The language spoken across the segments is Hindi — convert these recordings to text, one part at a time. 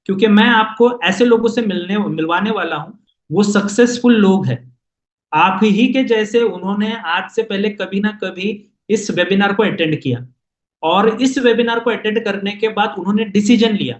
क्योंकि मैं आपको ऐसे लोगों से मिलवाने वाला हूँ, वो सक्सेसफुल लोग हैं। आप ही के जैसे उन्होंने आज से पहले कभी ना कभी इस वेबिनार को अटेंड किया, और इस वेबिनार को अटेंड करने के बाद उन्होंने डिसीजन लिया,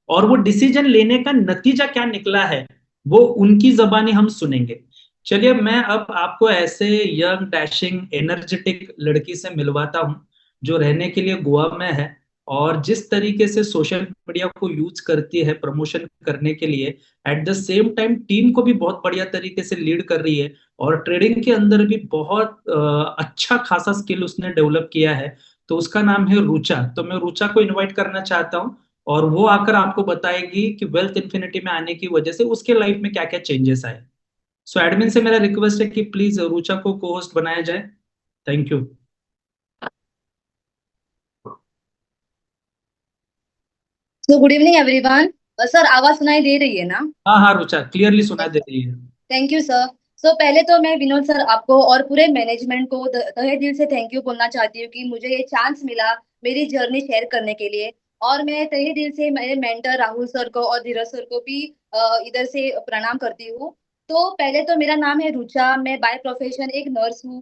और वो डिसीजन लेने का नतीजा क्या निकला है वो उनकी जबानी हम सुनेंगे। चलिए, मैं अब आपको ऐसे यंग डैशिंग एनर्जेटिक लड़की से मिलवाता हूँ, जो रहने के लिए गोवा में है, और जिस तरीके से सोशल मीडिया को यूज करती है प्रमोशन करने के लिए, at the same time team को भी बहुत बढ़िया तरीके से लीड कर रही है, और ट्रेडिंग के अंदर भी बहुत अच्छा खासा स्किल उसने डेवलप किया है। तो उसका नाम है रुचा। तो मैं रुचा को इनवाइट करना चाहता हूँ, और वो आकर आपको बताएगी कि वेल्थ इन्फिनिटी में आने की वजह से उसके लाइफ में क्या क्या चेंजेस आए। सो एडमिन से मेरा रिक्वेस्ट है कि प्लीज रुचा को को होस्ट बनाया जाए। Thank you. तो गुड इवनिंग एवरीवन। सर आवाज सुनाई दे रही है ना? हाँ हाँ रुचा, क्लियरली सुना दे रही है। Thank you sir. पहले तो मैं विनोद सर आपको और पूरे मैनेजमेंट को तहे दिल से थैंक यू बोलना चाहती हूँ कि मुझे ये चांस मिला मेरी जर्नी शेयर करने के लिए। और मैं तहे दिल से मेरे मेंटर राहुल सर को और धीरज सर को भी इधर से प्रणाम करती हूँ। तो पहले तो मेरा नाम है रुचा, मैं बाय प्रोफेशन एक नर्स हूँ,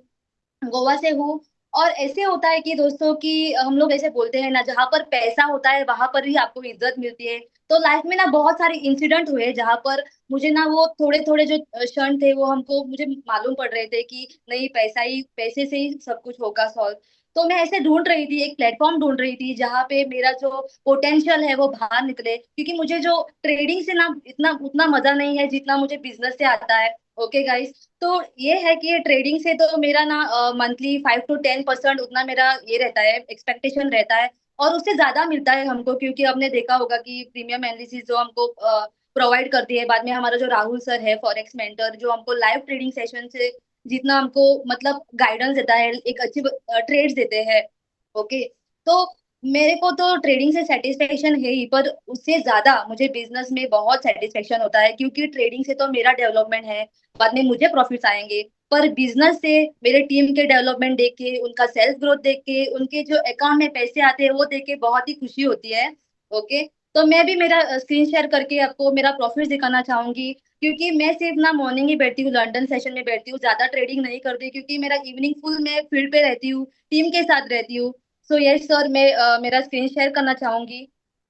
गोवा से हूँ। और ऐसे होता है कि दोस्तों की हम लोग ऐसे बोलते हैं ना, जहाँ पर पैसा होता है वहां पर ही आपको इज्जत मिलती है। तो लाइफ में ना बहुत सारे इंसिडेंट हुए जहाँ पर मुझे ना वो थोड़े थोड़े जो क्षण थे वो हमको मुझे मालूम पड़ रहे थे कि नहीं, पैसा ही, पैसे से ही सब कुछ होगा सॉल्व। तो मैं ऐसे ढूंढ रही थी, एक प्लेटफॉर्म ढूंढ रही थी जहाँ पे मेरा जो पोटेंशियल है वो बाहर निकले, क्योंकि मुझे जो ट्रेडिंग से ना इतना उतना मजा नहीं है जितना मुझे बिजनेस से आता है। Okay guys. तो ये है कि ट्रेडिंग से तो मेरा ना मंथली 5 to 10% उतना मेरा ये रहता है, एक्सपेक्टेशन रहता है। और उससे ज्यादा मिलता है हमको, क्योंकि आपने देखा होगा कि प्रीमियम एनालिसिस जो हमको प्रोवाइड करती है, बाद में हमारा जो राहुल सर है फॉरेक्स मेंटर, जो हमको लाइव ट्रेडिंग सेशन से जितना हमको मतलब गाइडेंस देता है, एक अच्छी ट्रेड्स देते हैं। ओके। तो मेरे को तो ट्रेडिंग से सेटिस्फेक्शन है ही, पर उससे ज्यादा मुझे बिजनेस में बहुत सेटिस्फेक्शन होता है, क्योंकि ट्रेडिंग से तो मेरा डेवलपमेंट है, बाद में मुझे प्रॉफिट्स आएंगे। पर बिजनेस से मेरे टीम के डेवलपमेंट देख के, उनका सेल्स ग्रोथ देख के, उनके जो अकाउंट में पैसे आते हैं वो देख के बहुत ही खुशी होती है। ओके। तो मैं भी मेरा स्क्रीन शेयर करके आपको मेरा प्रॉफिट दिखाना चाहूंगी, क्योंकि मैं सिर्फ ना मॉर्निंग ही बैठती हूँ, लंदन सेशन में बैठती हूँ, ज्यादा ट्रेडिंग नहीं करती, क्योंकि मेरा इवनिंग फुल मैं फील्ड पे रहती हूँ, टीम के साथ रहती हूँ। सो यस सर, मैं मेरा स्क्रीन शेयर करना चाहूंगी।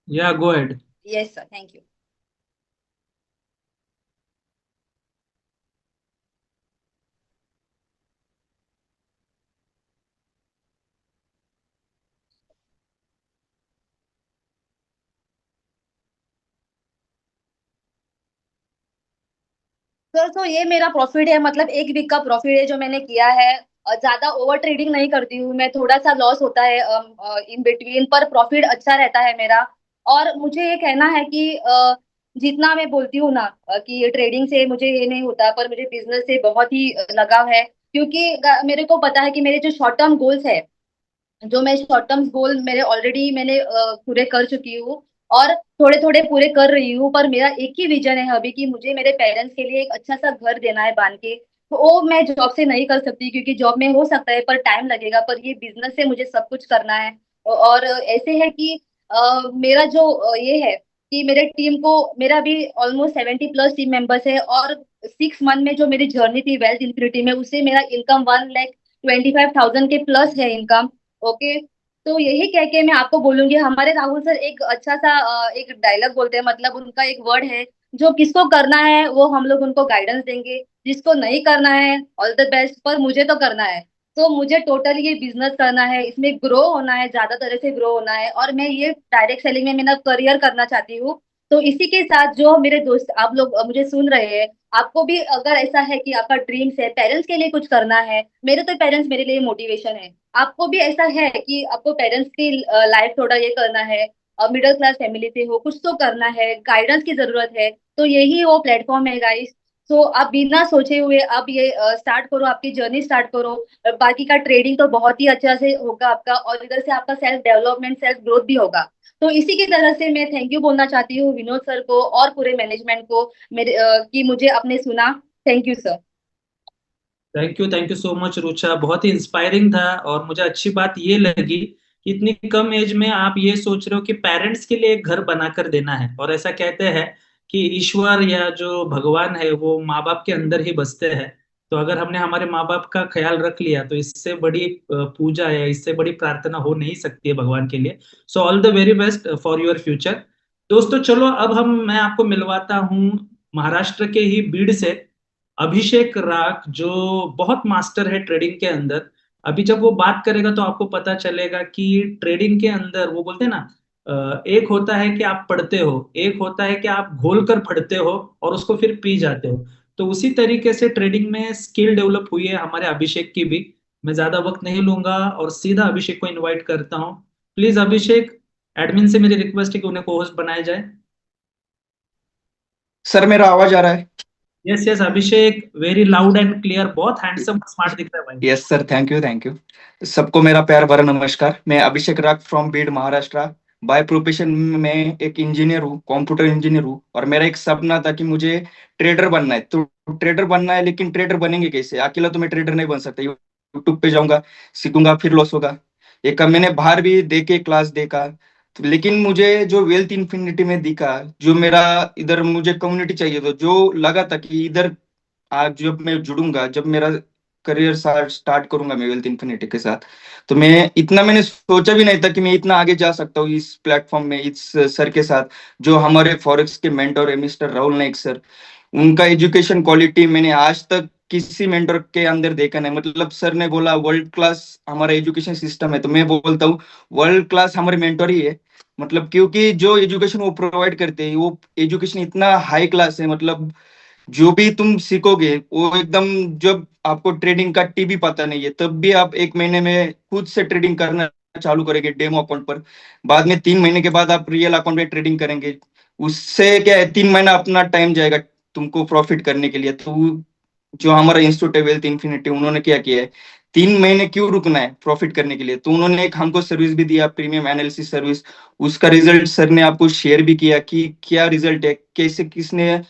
या go ahead. Yes sir, thank you. Sir तो ये मेरा प्रॉफिट है, मतलब एक वीक का प्रॉफिट है जो मैंने किया है। ज्यादा ओवर ट्रेडिंग नहीं करती हूँ मैं, थोड़ा सा लॉस होता है इन बिटवीन, पर प्रॉफिट अच्छा रहता है मेरा। और मुझे ये कहना है कि जितना मैं बोलती हूँ ना कि ट्रेडिंग से मुझे ये नहीं होता, पर मुझे बिजनेस से बहुत ही लगाव है, क्योंकि मेरे को पता है कि मेरे जो शॉर्ट टर्म गोल्स है, जो मैं शॉर्ट टर्म गोल मेरे ऑलरेडी मैंने पूरे कर चुकी हूँ, और थोड़े थोड़े पूरे कर रही हूँ। पर मेरा एक ही विजन है अभी कि मुझे मेरे पेरेंट्स के लिए एक अच्छा सा घर देना है बांध के। तो वो मैं जॉब से नहीं कर सकती, क्योंकि जॉब में हो सकता है पर टाइम लगेगा, पर ये बिजनेस से मुझे सब कुछ करना है। और ऐसे है कि मेरा जो ये है कि मेरे टीम को, मेरा भी ऑलमोस्ट 70+ टीम मेंबर्स है, और 6 मंथ में जो मेरी जर्नी थी वेल्थ इंफिनिटी में, उससे मेरा इनकम 1,25,000 के प्लस है इनकम। ओके। तो यही कह के मैं आपको बोलूंगी, हमारे राहुल सर एक अच्छा सा एक डायलॉग बोलते हैं, मतलब उनका एक वर्ड है, जो किसको करना है वो हम लोग उनको गाइडेंस देंगे, जिसको नहीं करना है ऑल द बेस्ट, पर मुझे तो करना है। तो मुझे टोटली ये बिजनेस करना है, इसमें ग्रो होना है, ज्यादा तरह से ग्रो होना है, और मैं ये डायरेक्ट सेलिंग में मेरा करियर करना चाहती हूँ। तो इसी के साथ जो मेरे दोस्त आप लोग मुझे सुन रहे हैं, आपको भी अगर ऐसा है कि आपका ड्रीम्स है पेरेंट्स के लिए कुछ करना है, मेरे तो पेरेंट्स मेरे लिए मोटिवेशन है, आपको भी ऐसा है कि आपको पेरेंट्स की लाइफ थोड़ा ये करना है, मिडिल क्लास फैमिली से हो, कुछ तो करना है, गाइडेंस की जरूरत है, तो यही वो प्लेटफॉर्म है गाइस। तो आप बिना सोचे हुए आप ये स्टार्ट करो, आपकी जर्नी स्टार्ट करो। बाकी का ट्रेडिंग तो बहुत ही अच्छा से होगा आपका, और इधर से आपका सेल्फ डेवलपमेंट, सेल्फ ग्रोथ भी होगा। तो इसी की तरह से मैं थैंक यू बोलना चाहती हूँ विनोद सर को और पूरे मैनेजमेंट को, मेरे कि मुझे आपने सुना। Thank you sir. Thank you so much Rucha, बहुत ही इंस्पायरिंग था, और मुझे अच्छी बात ये लगी कि इतनी कम एज में आप ये सोच रहे हो कि पेरेंट्स के लिए एक घर बनाकर देना है। और ऐसा कहते हैं कि ईश्वर या जो भगवान है वो माँ बाप के अंदर ही बसते हैं। तो अगर हमने हमारे माँ बाप का ख्याल रख लिया तो इससे बड़ी पूजा या इससे बड़ी प्रार्थना हो नहीं सकती है भगवान के लिए। So all the very best for your future. दोस्तों चलो अब मैं आपको मिलवाता हूँ महाराष्ट्र के ही बीड़ से अभिषेक राग, जो बहुत मास्टर है ट्रेडिंग के अंदर। अभी जब वो बात करेगा तो आपको पता चलेगा कि ट्रेडिंग के अंदर वो बोलते हैं ना, एक होता है कि आप पढ़ते हो, एक होता है कि आप घोल कर पढ़ते हो और उसको फिर पी जाते हो। तो उसी तरीके से ट्रेडिंग में स्किल डेवलप हुई है हमारे अभिषेक की भी। मैं ज्यादा वक्त नहीं लूंगा और सीधा अभिषेक को इनवाइट करता हूँ। प्लीज अभिषेक, एडमिन से मेरी रिक्वेस्ट है कि उन्हें को होस्ट बनाया जाए। सर मेरा आवाज आ रहा है? Yes yes Abhishek, very loud and clear, बहुत हैंडसम स्मार्ट दिख रहा है भाई। Yes sir, thank you thank you. सबको मेरा प्यार भरा नमस्कार। मैं अभिषेक राग from Beed Maharashtra. By profession में एक इंजीनियर हूँ, कंप्यूटर इंजीनियर हूँ, और मेरा एक सपना था कि मुझे ट्रेडर बनना है। तो ट्रेडर बनना है, लेकिन ट्रेडर बनेंगे कैसे? अकेला तो मैं ट्रेडर नहीं बन सकता। यूट्यूब पे जाऊंगा, सीखूंगा, फिर लॉस होगा। एक मैंने बाहर भी देखे क्लास देखा, तो लेकिन मुझे जो वेल्थ इन्फिनिटी में दिखा, जो मेरा इधर मुझे कम्युनिटी चाहिए, तो जो लगा था कि इधर आज जब मैं जुड़ूंगा, जब मेरा करियर स्टार्ट करूंगा मैं वेल्थ इन्फिनिटी के साथ, तो मैंने सोचा भी नहीं था कि मैं इतना आगे जा सकता हूँ इस प्लेटफॉर्म में, इस सर के साथ, जो हमारे फॉरेक्स के मेंटर है मिस्टर राहुल नाइक सर। उनका एजुकेशन क्वालिटी मैंने आज तक किसी मेंटर के अंदर देखा नहीं। मतलब सर ने बोला वर्ल्ड क्लास हमारा एजुकेशन सिस्टम है, तो मैं बोलता हूँ वर्ल्ड क्लास हमारे मेंटर ही है। मतलब क्योंकि जो एजुकेशन वो प्रोवाइड करते हैं, वो एजुकेशन इतना हाई क्लास है। मतलब जो भी तुम सीखोगे वो एकदम, जब आपको ट्रेडिंग का टी भी पता नहीं है तब भी आप 1 महीने में खुद से ट्रेडिंग करना चालू करेंगे डेमो अकाउंट पर। बाद में 3 महीने के बाद आप रियल अकाउंट में ट्रेडिंग करेंगे। उससे क्या है, 3 महीना अपना टाइम जाएगा तुमको प्रॉफिट करने के लिए। तो जो हमारा इंस्टीट्यूट है वेल्थ इन्फिनिटी, उन्होंने क्या किया है, 3 महीने क्यों रुकना है प्रॉफिट करने के लिए, तो उन्होंने एक हमको सर्विस भी दिया, प्रीमियम एनालिसिस सर्विस। उसका रिजल्ट सर ने आपको शेयर भी किया कि क्या रिजल्ट है, कैसे किसने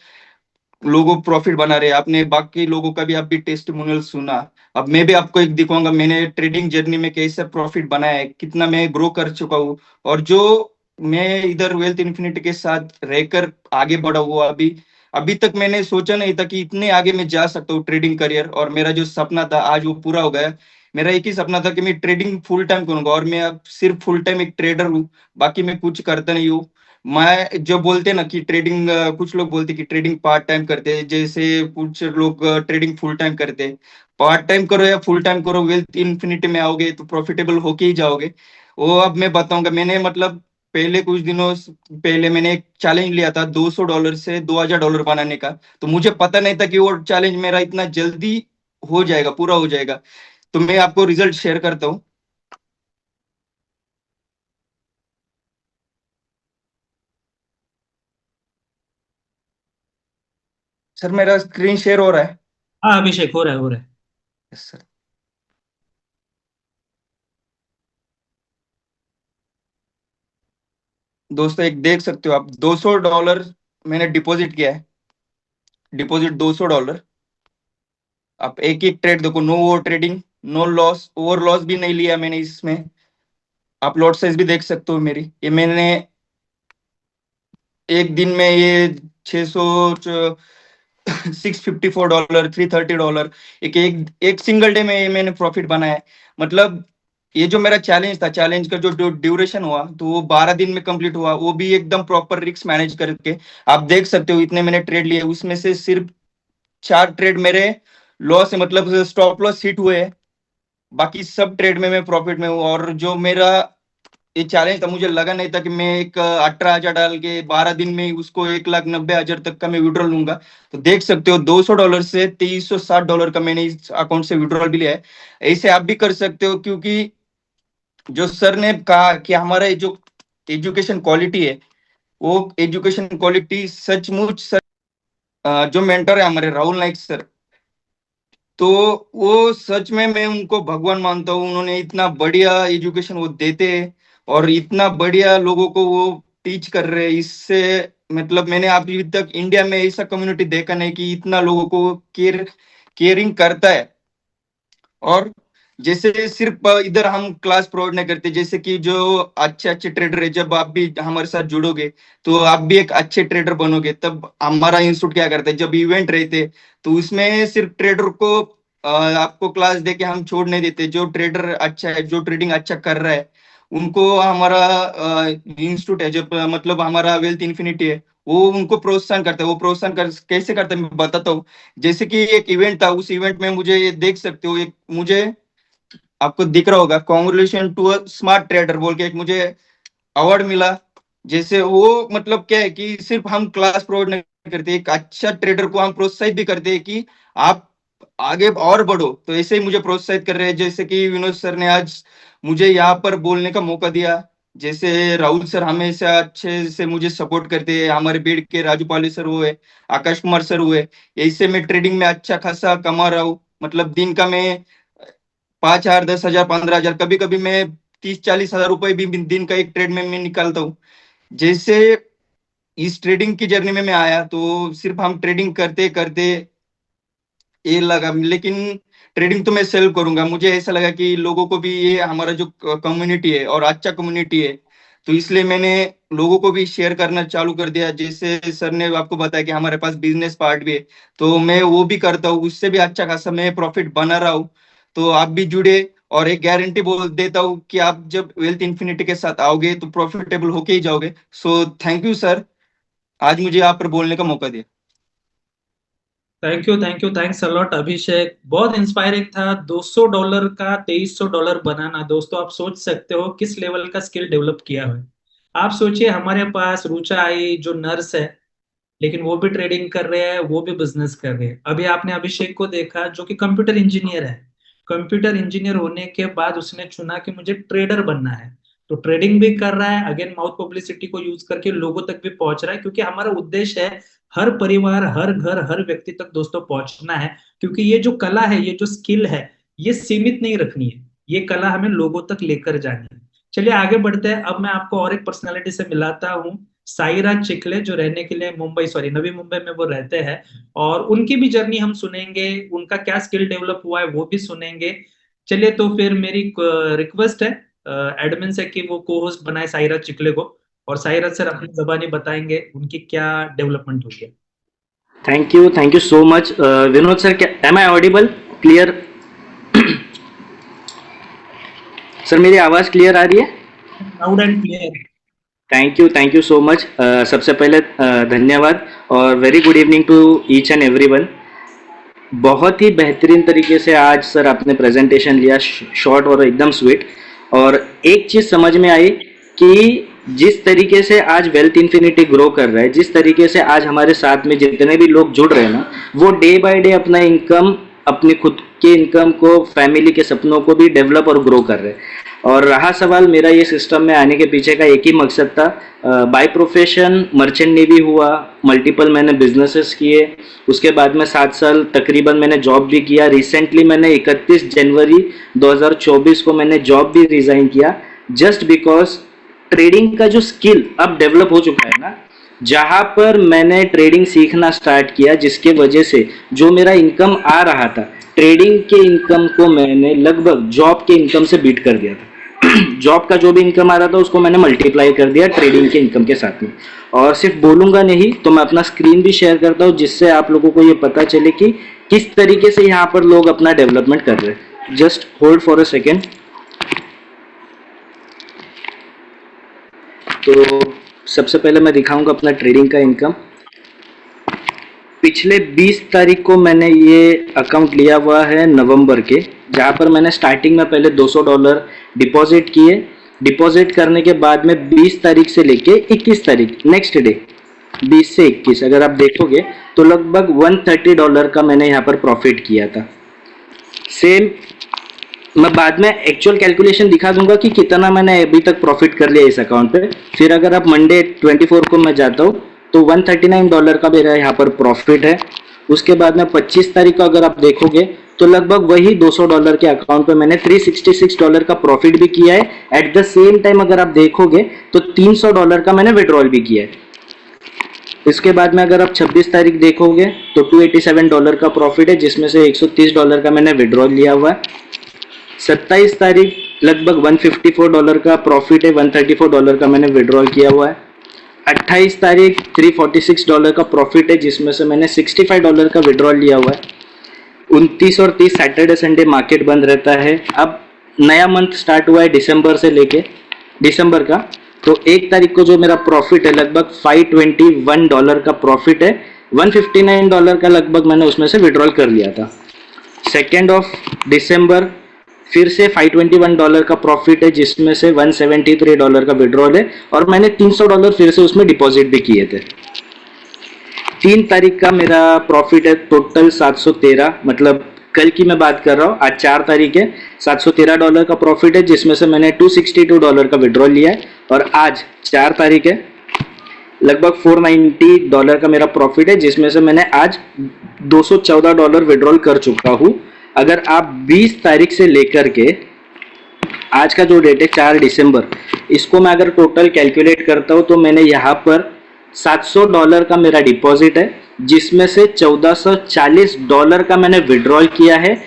लोगों प्रॉफिट बना रहे। आपने बाकी लोगों का भी आप भी टेस्टिमोनियल सुना। अब मैं भी आपको एक दिखाऊंगा मैंने ट्रेडिंग जर्नी में कैसे प्रॉफिट बनाया है, कितना मैं ग्रो कर चुका हूँ, और जो मैं इधर वेल्थ इन्फिनिटी के साथ रहकर आगे बढ़ा हुआ। अभी अभी तक मैंने सोचा नहीं था कि इतने आगे मैं जा सकता हूँ ट्रेडिंग करियर, और मेरा जो सपना था आज वो पूरा हो गया। मेरा एक ही सपना था कि मैं ट्रेडिंग फुल टाइम करूंगा, और मैं अब सिर्फ फुल टाइम एक ट्रेडर हूँ, बाकी मैं कुछ करता नहीं हूँ। मैं जो बोलते ना कि ट्रेडिंग, कुछ लोग बोलते कि ट्रेडिंग पार्ट टाइम करते हैं, जैसे कुछ लोग ट्रेडिंग फुल टाइम करते हैं। पार्ट टाइम करो या फुल टाइम करो, वेल्थ इन्फिनिटी में आओगे तो प्रॉफिटेबल होके ही जाओगे। वो अब मैं बताऊंगा। मैंने मतलब पहले कुछ दिनों पहले मैंने एक चैलेंज लिया था $200 से $2000 बनाने का। तो मुझे पता नहीं था कि वो चैलेंज मेरा इतना जल्दी हो जाएगा, पूरा हो जाएगा। तो मैं आपको रिजल्ट शेयर करता हूँ। सर मेरा स्क्रीन शेयर हो रहा है? हाँ अभिषेक, हो रहा है हो रहा है। Yes sir. दोस्तों एक देख सकते हो आप, $200 मैंने डिपॉजिट किया है। डिपॉजिट $200। आप एक एक ट्रेड देखो, no over trading, no loss, over loss भी नहीं लिया मैंने इसमें। आप लॉट साइज भी देख सकते हो मेरी, ये मैंने एक दिन में ये 600, $654, $330, एक एक एक सिंगल डे में ये मैंने प्रॉफिट बनाया है। मतलब ये जो मेरा चैलेंज था, चैलेंज का जो ड्यूरेशन हुआ, तो वो 12 दिन में कंप्लीट हुआ, वो भी एकदम प्रॉपर रिस्क मैनेज करके। आप देख सकते हो इतने मैंने ट्रेड लिए, उसमें से सिर्फ 4 ट्रेड मेरे लॉस है, मतलब स्टॉप लॉस हिट हुए हैं। बाकी सब ट्रेड में मैं प्रॉफिट में हूँ। और जो मेरा ये चैलेंज था, मुझे लगा नहीं था कि मैं एक 18,000 डाल के 12 दिन में ही उसको 1,90,000 तक का मैं विड्रॉल लूंगा। तो देख सकते हो $200 से $2360 का मैंने इस अकाउंट से विड्रॉल भी लिया है। ऐसे आप भी कर सकते हो, क्योंकि जो सर ने कहा कि हमारा जो एजुकेशन क्वालिटी है, वो एजुकेशन क्वालिटी सचमुच सर, जो मेंटर है हमारे राहुल नाइक सर, तो वो सच में मैं उनको भगवान मानता हूँ। उन्होंने इतना बढ़िया एजुकेशन वो देते हैं, और इतना बढ़िया लोगों को वो टीच कर रहे हैं। इससे मतलब मैंने अभी तक इंडिया में ऐसा कम्युनिटी देखा नहीं कि इतना लोगों को केयरिंग करता है। और जैसे सिर्फ इधर हम क्लास प्रोवाइड नहीं करते, जैसे कि जो अच्छे अच्छे ट्रेडर है, जब आप भी हमारे साथ जुड़ोगे तो आप भी एक अच्छे ट्रेडर बनोगे। तब हमारा इंस्टीट्यूट क्या करता है, जब इवेंट रहते तो उसमें सिर्फ ट्रेडर को आपको क्लास दे के हम छोड़ नहीं देते। जो ट्रेडर अच्छा है, जो ट्रेडिंग अच्छा कर रहा है, उनको हमारा इंस्टीट्यूट है, जब मतलब हमारा वेल्थ इन्फिनिटी है, वो उनको प्रोत्साहन करता है। वो प्रोत्साहन कैसे करता है मैं बताता हूँ। जैसे कि एक इवेंट था, उस इवेंट में मुझे ये देख सकते हो, एक मुझे आपको दिख रहा होगा, congratulation to a smart trader बोल के एक मुझे अवार्ड मिला। जैसे वो मतलब क्या है कि सिर्फ हम क्लास प्रोवाइड नहीं करते, एक अच्छा ट्रेडर को हम प्रोत्साहित भी करते हैं कि आप आगे और बढ़ो। तो ऐसे ही मुझे प्रोत्साहित कर रहे हैं, जैसे कि विनोद सर ने आज मुझे यहाँ पर बोलने का मौका दिया। जैसे राहुल सर हमेशा अच्छे से मुझे सपोर्ट करते हैं, हमारे बीड़ के राजू पाली सर हुए, आकाश कुमार सर हुए। ऐसे मैं ट्रेडिंग में अच्छा खासा कमा रहा हूँ। मतलब दिन का मैं 5,000, 10,000, 15,000, कभी कभी मैं 30-40 हजार रुपए भी दिन का एक ट्रेड में मैं निकालता हूँ। जैसे इस ट्रेडिंग की जर्नी में मैं आया तो सिर्फ हम ट्रेडिंग करते करते ये लगा, लेकिन ट्रेडिंग तो मैं सेल करूंगा। मुझे ऐसा लगा कि लोगों को भी ये हमारा जो कम्युनिटी है और अच्छा कम्युनिटी है, तो इसलिए मैंने लोगों को भी शेयर करना चालू कर दिया। जैसे सर ने आपको बताया कि हमारे पास बिजनेस पार्ट भी है, तो मैं वो भी करता हूँ, उससे भी अच्छा खासा मैं प्रॉफिट बना रहा हूँ। तो आप भी जुड़े, और एक गारंटी बोल देता हूँ कि आप जब वेल्थ इन्फिनिटी के साथ आओगे तो प्रॉफिटेबल होके ही जाओगे। सो थैंक यू सर, आज मुझे यहाँ पर बोलने का मौका दिया। थैंक यू, थैंक्स अलॉट अभिषेक। बहुत इंस्पायरिंग था। $200 का $2300 बनाना, दोस्तों आप सोच सकते हो किस लेवल का स्किल डेवलप किया है। आप सोचिए, हमारे पास रुचा आई जो नर्स है, लेकिन वो भी ट्रेडिंग कर रहे हैं, वो भी बिजनेस कर रहे हैं। अभी आपने अभिषेक को देखा जो कि कंप्यूटर इंजीनियर है। कंप्यूटर इंजीनियर होने के बाद उसने चुना कि मुझे ट्रेडर बनना है, तो ट्रेडिंग भी कर रहा है, अगेन माउथ पब्लिसिटी को यूज करके लोगों तक भी पहुंच रहा है, क्योंकि हमारा उद्देश्य है हर परिवार, हर घर, हर व्यक्ति तक दोस्तों पहुंचना है। क्योंकि ये जो कला है, ये जो स्किल है, ये सीमित नहीं रखनी है, ये कला हमें लोगों तक लेकर जानी है। चलिए आगे बढ़ते हैं। अब मैं आपको और एक पर्सनालिटी से मिलाता हूँ, साईराज चिखले, जो रहने के लिए मुंबई, सॉरी नवी मुंबई में वो रहते हैं। और उनकी भी जर्नी हम सुनेंगे, उनका क्या स्किल डेवलप हुआ है वो भी सुनेंगे। चलिए, तो फिर मेरी रिक्वेस्ट है एडमिन से कि वो को होस्ट बनाए साईराज चिखले को, और साईराज सर अपनी जबानी बताएंगे उनकी क्या डेवलपमेंट हुई है। Thank you so much Vinod sir. क्या am I audible clear? Sir मेरी आवाज क्लियर आ रही है? Loud and clear. Thank you so much. सबसे पहले धन्यवाद और very good evening to each and everyone. बहुत ही बेहतरीन तरीके से आज सर आपने प्रेजेंटेशन लिया, शॉर्ट और एकदम स्वीट। और एक चीज़ समझ में आई कि जिस तरीके से आज वेल्थ इन्फिनिटी ग्रो कर रहा है, जिस तरीके से आज हमारे साथ में जितने भी लोग जुड़ रहे हैं ना, वो डे बाय डे अपना इनकम, अपनी खुद के इनकम को, फैमिली के सपनों को भी डेवलप और ग्रो कर रहे हैं। और रहा सवाल मेरा ये सिस्टम में आने के पीछे का, एक ही मकसद था। बाय प्रोफेशन मर्चेंट नेवी हुआ, मल्टीपल मैंने बिजनेसेस किए, उसके बाद में 7 साल तकरीबन मैंने जॉब भी किया। रिसेंटली मैंने 31 जनवरी 2024 को मैंने जॉब भी रिजाइन किया, जस्ट बिकॉज ट्रेडिंग का जो स्किल अब डेवलप हो चुका है ना, जहां पर मैंने ट्रेडिंग सीखना स्टार्ट किया, जिसके वजह से जो मेरा इनकम आ रहा था, ट्रेडिंग के इनकम को मैंने लगभग जॉब के इनकम से बीट कर दिया था। जॉब का जो भी इनकम आ रहा था उसको मैंने मल्टीप्लाई कर दिया ट्रेडिंग के इनकम के साथ में। और सिर्फ बोलूंगा नहीं तो मैं अपना स्क्रीन भी शेयर करता हूँ, जिससे आप लोगों को ये पता चले कि किस तरीके से यहाँ पर लोग अपना डेवलपमेंट कर रहे हैं। Just hold for a second. तो सबसे पहले मैं दिखाऊंगा अपना ट्रेडिंग का इनकम। पिछले 20 तारीख को मैंने ये अकाउंट लिया हुआ है नवंबर के, जहाँ पर मैंने स्टार्टिंग में पहले $200 डिपॉजिट किए। डिपॉजिट करने के बाद में 20 तारीख से लेके 21 तारीख, नेक्स्ट डे 20 से 21, अगर आप देखोगे तो लगभग $130 का मैंने यहाँ पर प्रॉफिट किया था। सेम मैं बाद में एक्चुअल कैलकुलेशन दिखा दूंगा कि कितना मैंने अभी तक प्रॉफिट कर लिया इस अकाउंट पे। फिर अगर आप मंडे 24 को मैं जाता हूँ तो $139 का मेरा यहाँ पर प्रॉफिट है। उसके बाद में 25 तारीख को अगर आप देखोगे तो लगभग वही $200 के अकाउंट पे मैंने $366 का प्रॉफिट भी किया है। एट द सेम टाइम अगर आप देखोगे तो $300 का मैंने विड्रॉल भी किया है। इसके बाद में अगर आप 26 तारीख देखोगे तो $287 का प्रॉफिट है, जिसमें से $130 का मैंने विड्रॉल लिया हुआ है। 27 तारीख लगभग $154 का प्रॉफिट है, $134 का मैंने विड्रॉल किया हुआ है। 28 तारीख $346 का प्रॉफिट है, जिसमें से मैंने $65 का विड्रॉल लिया हुआ है। 29 और 30 सैटरडे संडे मार्केट बंद रहता है। अब नया मंथ स्टार्ट हुआ है दिसंबर से लेके दिसंबर का, तो 1 तारीख को जो मेरा प्रॉफिट है लगभग $521 का प्रॉफिट है। $159 का लगभग मैंने उसमें से विड्रॉल कर लिया था। 2 दिसंबर फिर से $521 का प्रॉफिट है, जिसमें से $173 का विड्रॉल है और मैंने $300 फिर से उसमें डिपॉजिट भी किए थे। 3 तारीख का मेरा प्रॉफिट है टोटल 713, मतलब कल की मैं बात कर रहा हूँ, आज 4 तारीख है। $713 का प्रॉफिट है, जिसमें से मैंने $262 का विड्रॉल लिया है और आज 4 तारीख है, लगभग $490 का मेरा प्रॉफिट है, जिसमें से मैंने आज $214 विड्रॉल कर चुका हूँ। अगर आप 20 तारीख से लेकर के आज का जो डेट है 4 दिसंबर, इसको मैं अगर टोटल कैलकुलेट करता हूँ तो मैंने यहाँ पर $700 का मेरा डिपॉजिट है, जिसमें से $1440 का मैंने विड्रॉल किया है।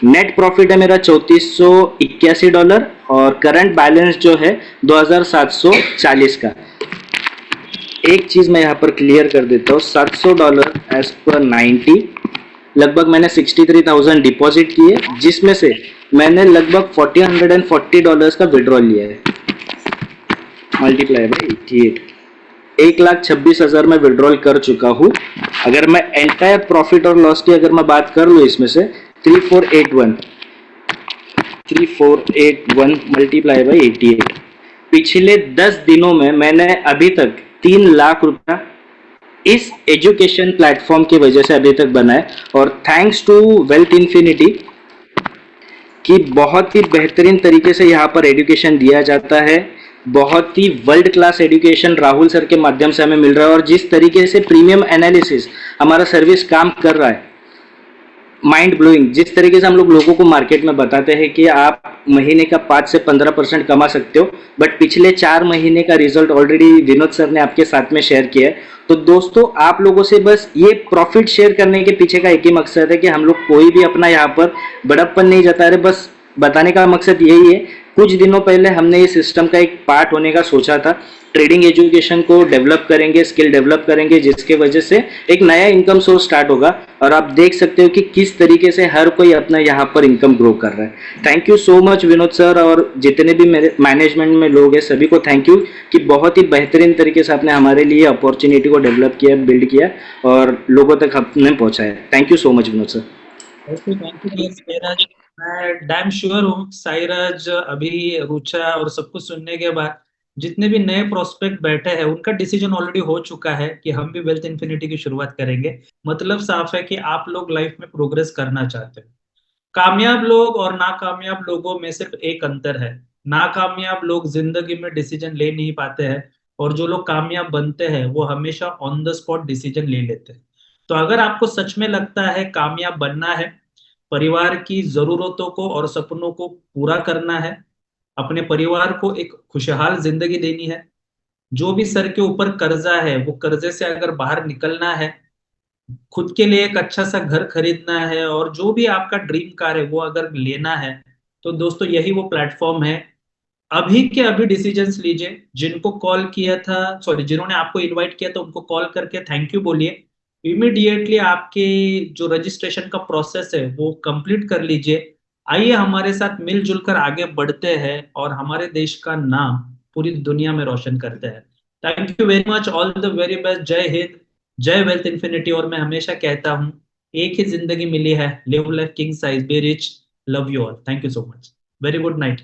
नेट प्रॉफिट है मेरा $3481 और करंट बैलेंस जो है 2740 का। एक चीज मैं यहाँ पर क्लियर कर देता हूँ, $700 एज पर 90, लगभग मैंने 63,000 डिपॉजिट किए, जिसमें से मैंने लगभग $140 का विड्रॉल लिया है, मल्टीप्लाई बाय 88, 1,26,000 मैं विड्रॉल कर चुका हूँ। अगर मैं एंटायर प्रॉफिट और लॉस की अगर मैं बात कर लूँ, इसमें से 3481 मल्टीप्लाई बाय 88, पिछले 10 दिनों में मैंने अभी तक 3 लाख रुपया इस एजुकेशन प्लेटफॉर्म की वजह से अभी तक बना है। और थैंक्स टू वेल्थ इन्फिनिटी कि बहुत ही बेहतरीन तरीके से यहाँ पर एजुकेशन दिया जाता है, बहुत ही world class education Rahul sir के माध्यम से हमें मिल रहा है। और जिस तरीके से प्रीमियम एनालिसिस हमारा सर्विस काम कर रहा है, माइंड ब्लोइंग। जिस तरीके से हम लोगों को मार्केट में बताते हैं कि आप महीने का 5 से 15% कमा सकते हो, बट पिछले 4 महीने का रिजल्ट ऑलरेडी विनोद सर ने आपके साथ में शेयर किया है। तो दोस्तों, आप लोगों से बस ये प्रॉफिट शेयर करने के पीछे का एक ही मकसद है कि हम लोग कोई भी अपना यहाँ पर बड़प्पन नहीं जता रहे, बस बताने का मकसद यही है। कुछ दिनों पहले हमने इस सिस्टम का एक पार्ट होने का सोचा था, ट्रेडिंग एजुकेशन को डेवलप करेंगे, स्किल डेवलप करेंगे, जिसके वजह से एक नया इनकम सोर्स स्टार्ट होगा। और आप देख सकते हो कि किस तरीके से हर कोई अपना यहाँ पर इनकम ग्रो कर रहा है। Thank you so much Vinod sir, और जितने भी मेरे मैनेजमेंट में लोग हैं सभी को थैंक यू कि बहुत ही बेहतरीन तरीके से आपने हमारे लिए अपॉर्चुनिटी को डेवलप किया, बिल्ड किया और लोगों तक आपने पहुँचाया। Thank you so much Vinod sir. मैं डैम श्योर हूँ साइराज, अभी रुचा और सब कुछ सुनने के बाद जितने भी नए प्रोस्पेक्ट बैठे हैं उनका डिसीजन ऑलरेडी हो चुका है कि हम भी वेल्थ इन्फिनिटी की शुरुआत करेंगे। मतलब साफ है कि आप लोग लाइफ में प्रोग्रेस करना चाहते हो। कामयाब लोग और नाकामयाब लोगों में सिर्फ एक अंतर है, नाकामयाब लोग जिंदगी में डिसीजन ले नहीं पाते हैं और जो लोग कामयाब बनते हैं वो हमेशा ऑन द स्पॉट डिसीजन ले लेते हैं। तो अगर आपको सच में लगता है कामयाब बनना है, परिवार की जरूरतों को और सपनों को पूरा करना है, अपने परिवार को एक खुशहाल जिंदगी देनी है, जो भी सर के ऊपर कर्जा है वो कर्जे से अगर बाहर निकलना है, खुद के लिए एक अच्छा सा घर खरीदना है और जो भी आपका ड्रीम कार है वो अगर लेना है, तो दोस्तों यही वो प्लेटफॉर्म है। अभी के अभी डिसीजंस लीजिए। जिनको कॉल किया था, सॉरी जिन्होंने आपको इनवाइट किया था उनको कॉल करके थैंक यू बोलिए। इमीडिएटली आपके जो रजिस्ट्रेशन का प्रोसेस है वो कंप्लीट कर लीजिए। आइए हमारे साथ मिलजुल कर आगे बढ़ते हैं और हमारे देश का नाम पूरी दुनिया में रोशन करते हैं। Thank you very much, all the very best. जय हिंद, जय वेल्थ इन्फिनिटी। और मैं हमेशा कहता हूँ एक ही जिंदगी मिली है, live life king size, be rich, love you all. Thank you so much, very good night.